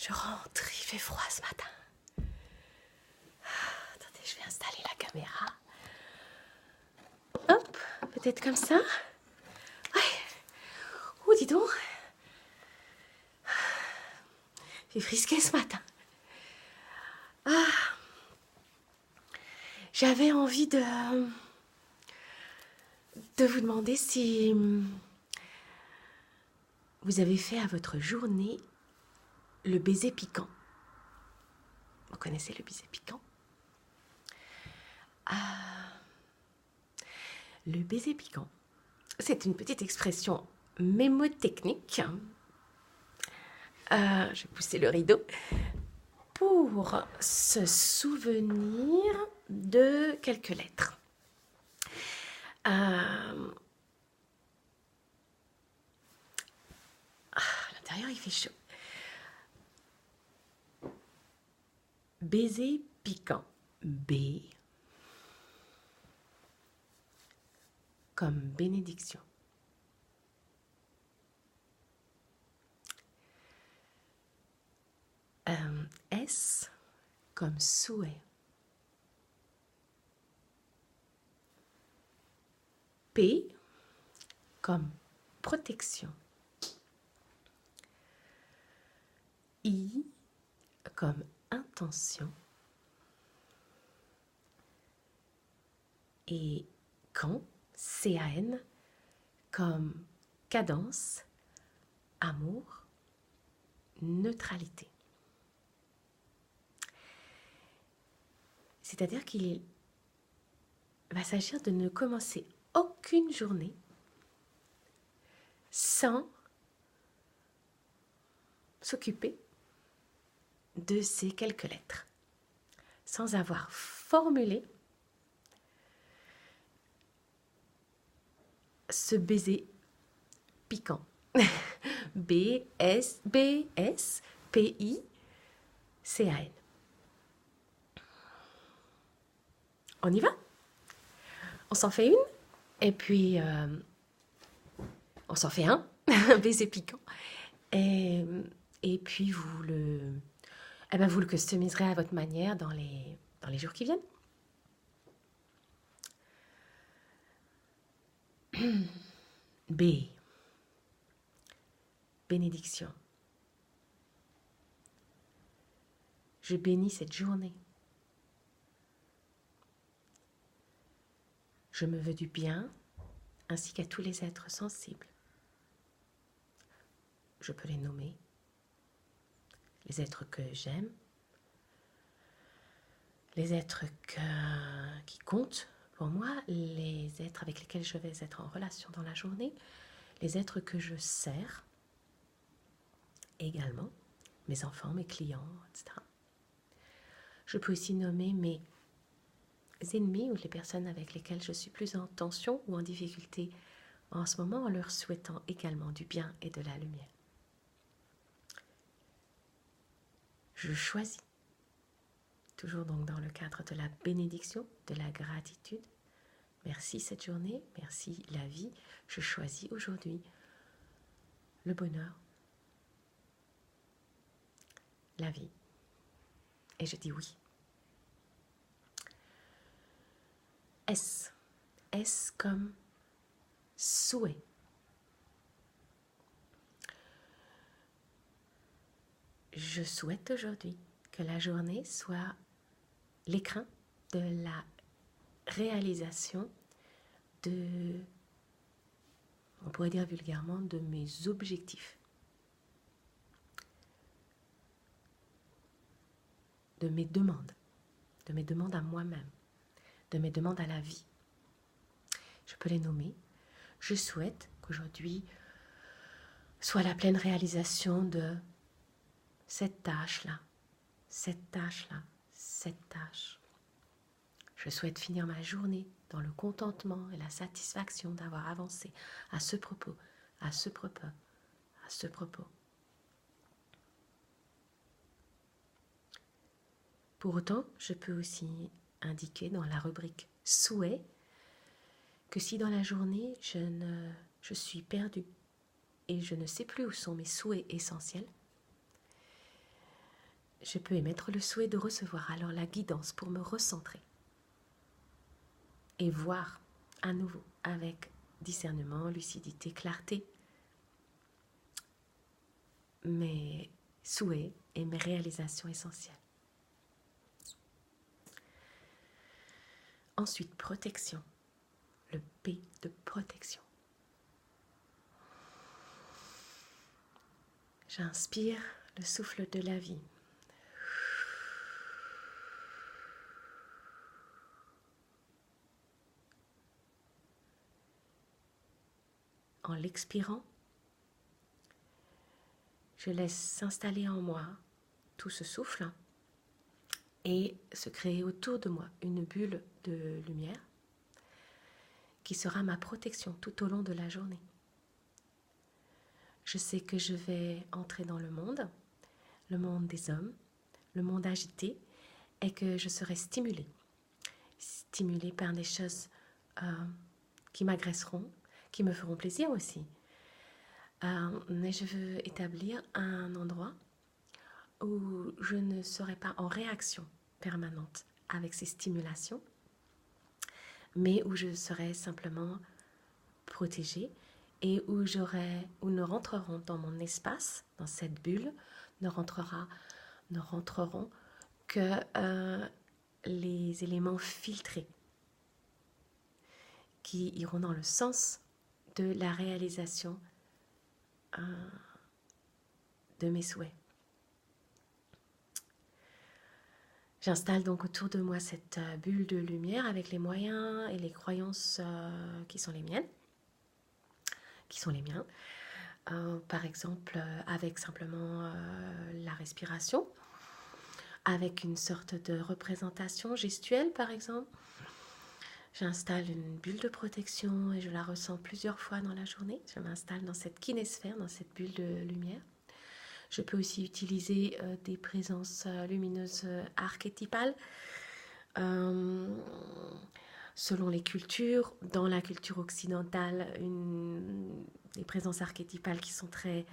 Je rentre, il fait froid ce matin. Attendez, je vais installer la caméra. Hop, peut-être comme ça. Ouais. Oh, dis donc. J'ai frisqué ce matin. J'avais envie de vous demander si vous avez fait à votre journée le baiser piquant. Vous connaissez le baiser piquant? Le baiser piquant, c'est une petite expression mémotechnique. Je vais pousser le rideau pour se souvenir de quelques lettres. À l'intérieur, il fait chaud. Baiser piquant. B comme bénédiction. S comme souhait. P comme protection. I comme intention. Et CAN, C-A-N, comme cadence, amour, neutralité. C'est-à-dire qu'il va s'agir de ne commencer aucune journée sans s'occuper de ces quelques lettres, sans avoir formulé ce baiser piquant. B-S-P-I-C-A-N. On y va? On s'en fait une et puis on s'en fait un, baiser piquant. Et puis vous le customiserez à votre manière dans les jours qui viennent. B. Bénédiction. Je bénis cette journée. Je me veux du bien, ainsi qu'à tous les êtres sensibles. Je peux les nommer. Les êtres que j'aime, les êtres qui comptent pour moi, les êtres avec lesquels je vais être en relation dans la journée, les êtres que je sers également, mes enfants, mes clients, etc. Je peux aussi nommer mes ennemis ou les personnes avec lesquelles je suis plus en tension ou en difficulté en ce moment, en leur souhaitant également du bien et de la lumière. Je choisis, toujours donc dans le cadre de la bénédiction, de la gratitude. Merci cette journée, merci la vie. Je choisis aujourd'hui le bonheur, la vie. Et je dis oui. S. S comme souhait. Je souhaite aujourd'hui que la journée soit l'écrin de la réalisation de, on pourrait dire vulgairement, de mes objectifs, de mes demandes à moi-même, de mes demandes à la vie. Je peux les nommer. Je souhaite qu'aujourd'hui soit la pleine réalisation de cette tâche-là, cette tâche-là, cette tâche. Je souhaite finir ma journée dans le contentement et la satisfaction d'avoir avancé à ce propos, à ce propos, à ce propos. Pour autant, je peux aussi indiquer dans la rubrique souhait que si dans la journée je suis perdue et je ne sais plus où sont mes souhaits essentiels, je peux émettre le souhait de recevoir alors la guidance pour me recentrer et voir à nouveau avec discernement, lucidité, clarté mes souhaits et mes réalisations essentielles. Ensuite, protection. Le P de protection. J'inspire le souffle de la vie. En l'expirant, je laisse s'installer en moi tout ce souffle et se créer autour de moi une bulle de lumière qui sera ma protection tout au long de la journée. Je sais que je vais entrer dans le monde des hommes, le monde agité, et que je serai stimulée par des choses qui m'agresseront, qui me feront plaisir aussi. Mais je veux établir un endroit où je ne serai pas en réaction permanente avec ces stimulations, mais où je serai simplement protégée et où ne rentreront dans mon espace, dans cette bulle, ne rentreront que les éléments filtrés qui iront dans le sens de la réalisation de mes souhaits. J'installe donc autour de moi cette bulle de lumière avec les moyens et les croyances qui sont les miens. Par exemple, avec simplement la respiration, avec une sorte de représentation gestuelle, par exemple. J'installe une bulle de protection et je la ressens plusieurs fois dans la journée. Je m'installe dans cette kinésphère, dans cette bulle de lumière. Je peux aussi utiliser des présences lumineuses archétypales. Selon les cultures, dans la culture occidentale, les présences archétypales qui sont très,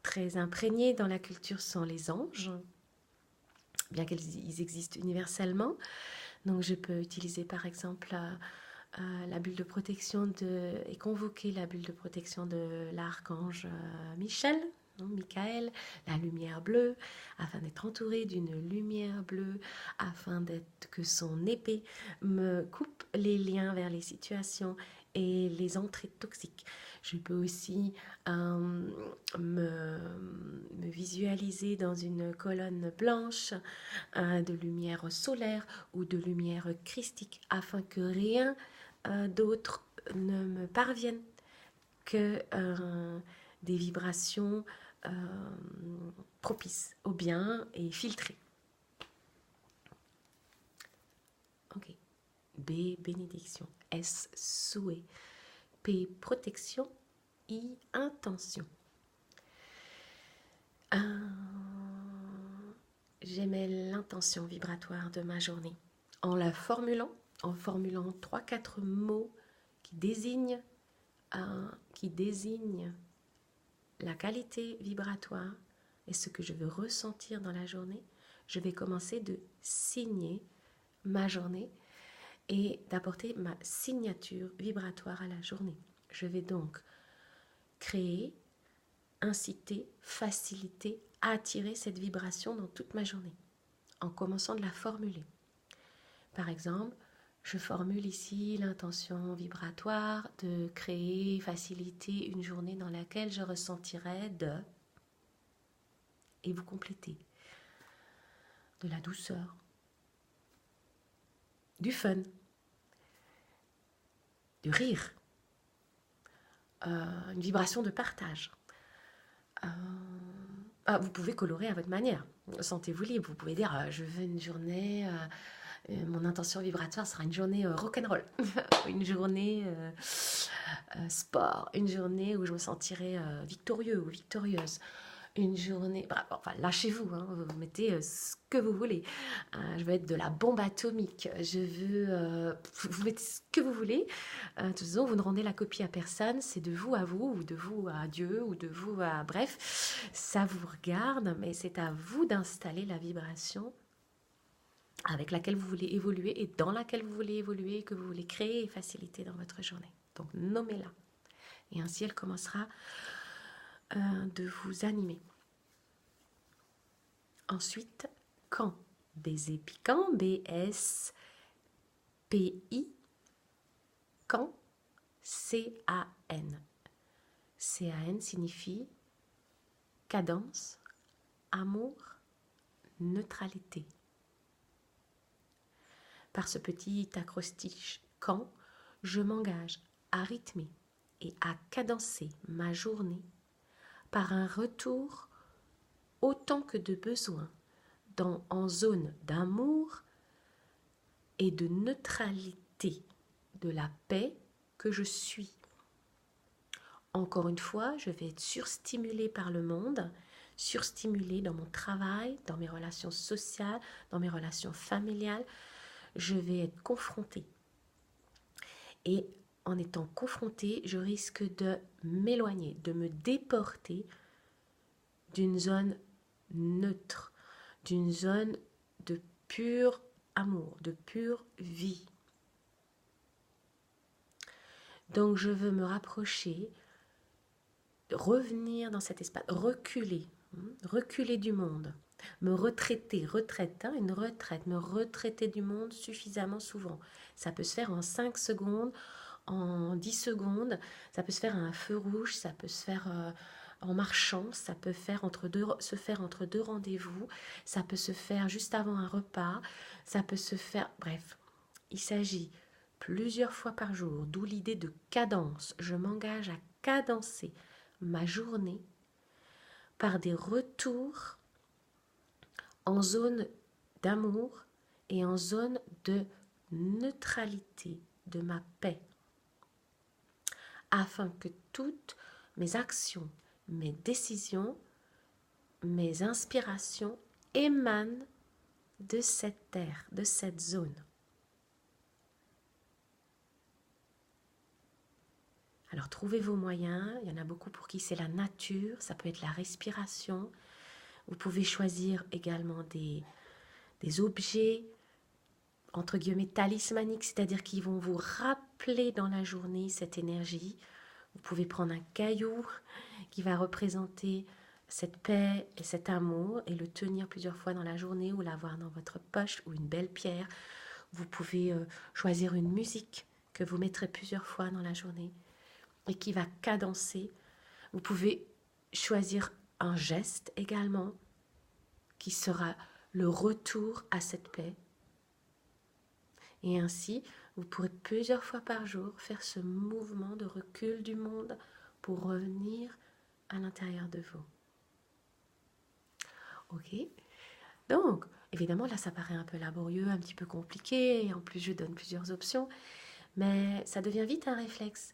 très imprégnées dans la culture sont les anges, bien qu'ils existent universellement. Donc je peux utiliser par exemple la bulle de protection et convoquer la bulle de protection de l'archange Michael, la lumière bleue, afin d'être entourée d'une lumière bleue, afin que son épée me coupe les liens vers les situations et les entrées toxiques. Je peux aussi me visualiser dans une colonne blanche de lumière solaire ou de lumière christique, afin que rien d'autre ne me parvienne que des vibrations propices au bien et filtrées. Ok. B, bénédiction. S, souhait. P, protection. I, intention. J'émets l'intention vibratoire de ma journée en formulant 3-4 mots qui désignent la qualité vibratoire et ce que je veux ressentir dans la journée. Je vais commencer de signer ma journée et d'apporter ma signature vibratoire à la journée. Je vais donc créer, inciter, faciliter, attirer cette vibration dans toute ma journée en commençant de la formuler. Par exemple, je formule ici l'intention vibratoire de créer, faciliter une journée dans laquelle je ressentirai et vous complétez, de la douceur, du fun, du rire, une vibration de partage. Vous pouvez colorer à votre manière, sentez-vous libre, vous pouvez dire je veux une journée... mon intention vibratoire sera une journée rock'n'roll, une journée sport, une journée où je me sentirai victorieux ou victorieuse, une journée, enfin lâchez-vous, hein, vous mettez ce que vous voulez. Je veux être de la bombe atomique, je veux, vous mettez ce que vous voulez. De toute façon, vous ne rendez la copie à personne, c'est de vous à vous, ou de vous à Dieu, ou de vous à... Bref, ça vous regarde, mais c'est à vous d'installer la vibration avec laquelle vous voulez évoluer et dans laquelle vous voulez évoluer, que vous voulez créer et faciliter dans votre journée. Donc nommez-la. Et ainsi, elle commencera de vous animer. Ensuite, quand. Baiser piquant, B-S-P-I, quand, C-A-N. C-A-N signifie cadence, amour, neutralité. Par ce petit acrostiche quand, je m'engage à rythmer et à cadencer ma journée par un retour autant que de besoin en zone d'amour et de neutralité, de la paix que je suis. Encore une fois, je vais être surstimulée par le monde, surstimulée dans mon travail, dans mes relations sociales, dans mes relations familiales. Je vais être confrontée. Et en étant confrontée, je risque de m'éloigner, de me déporter d'une zone neutre, d'une zone de pur amour, de pure vie. Donc je veux me rapprocher, revenir dans cet espace, reculer du monde, me retraiter, une retraite, me retraiter du monde suffisamment souvent. Ça peut se faire en 5 secondes, en 10 secondes, ça peut se faire à un feu rouge, ça peut se faire en marchant, ça peut se faire entre deux rendez-vous, ça peut se faire juste avant un repas, ça peut se faire... Bref, il s'agit plusieurs fois par jour, d'où l'idée de cadence. Je m'engage à cadencer ma journée par des retours en zone d'amour et en zone de neutralité, de ma paix, afin que toutes mes actions, mes décisions, mes inspirations émanent de cette terre, de cette zone. Alors trouvez vos moyens, il y en a beaucoup pour qui c'est la nature, ça peut être la respiration. Vous pouvez choisir également des objets, entre guillemets, talismaniques, c'est-à-dire qui vont vous rappeler dans la journée cette énergie. Vous pouvez prendre un caillou qui va représenter cette paix et cet amour et le tenir plusieurs fois dans la journée ou l'avoir dans votre poche ou une belle pierre. Vous pouvez choisir une musique que vous mettrez plusieurs fois dans la journée et qui va cadencer. Vous pouvez choisir un geste également qui sera le retour à cette paix. Et ainsi, vous pourrez plusieurs fois par jour faire ce mouvement de recul du monde pour revenir à l'intérieur de vous. Ok? Donc, évidemment, là, ça paraît un peu laborieux, un petit peu compliqué, et en plus, je donne plusieurs options, mais ça devient vite un réflexe.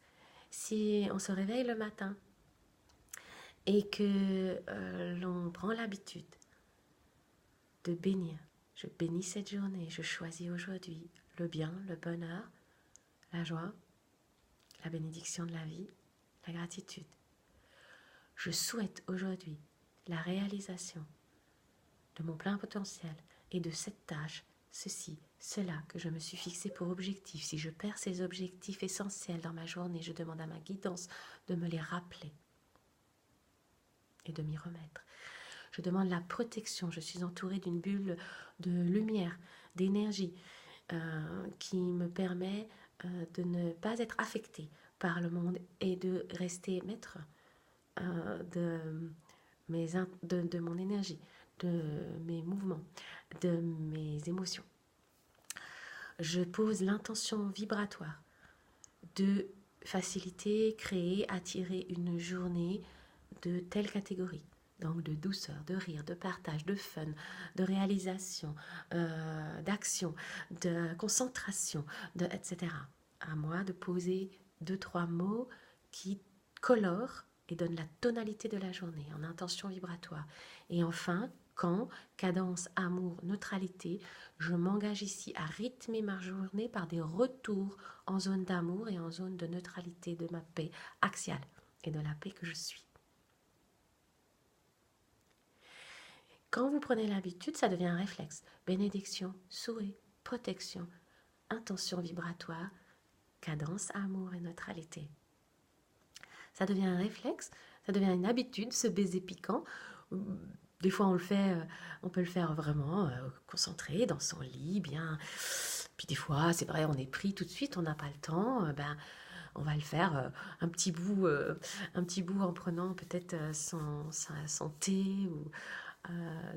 Si on se réveille le matin et que l'on prend l'habitude de bénir, je bénis cette journée, je choisis aujourd'hui le bien, le bonheur, la joie, la bénédiction de la vie, la gratitude. Je souhaite aujourd'hui la réalisation de mon plein potentiel et de cette tâche, ceci, cela que je me suis fixé pour objectif. Si je perds ces objectifs essentiels dans ma journée, je demande à ma guidance de me les rappeler et de m'y remettre. Je demande la protection. Je suis entourée d'une bulle de lumière, d'énergie qui me permet de ne pas être affectée par le monde et de rester maître de mon énergie, de mes mouvements, de mes émotions. Je pose l'intention vibratoire de faciliter, créer, attirer une journée de telle catégorie. Donc de douceur, de rire, de partage, de fun, de réalisation, d'action, de concentration, etc. À moi de poser 2-3 mots qui colorent et donne la tonalité de la journée en intention vibratoire. Et enfin, quand, cadence, amour, neutralité, je m'engage ici à rythmer ma journée par des retours en zone d'amour et en zone de neutralité de ma paix axiale et de la paix que je suis. Quand vous prenez l'habitude, ça devient un réflexe. Bénédiction, souhait, protection, intention vibratoire, cadence, amour et neutralité. Ça devient un réflexe, ça devient une habitude, ce baiser piquant. Des fois, on peut le faire vraiment concentré dans son lit, bien. Puis des fois, c'est vrai, on est pris tout de suite, on n'a pas le temps. On va le faire un petit bout en prenant peut-être son thé ou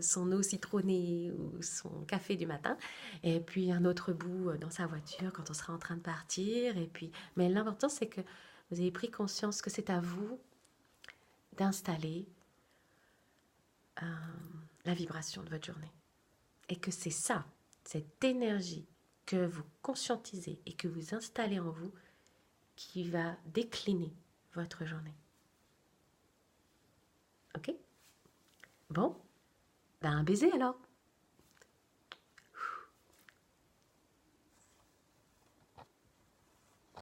son eau citronnée ou son café du matin, et puis un autre bout dans sa voiture quand on sera en train de partir. Et puis, mais l'important, c'est que vous ayez pris conscience que c'est à vous d'installer la vibration de votre journée. Et que c'est ça, cette énergie que vous conscientisez et que vous installez en vous qui va décliner votre journée. Ok? Bon, un baiser alors.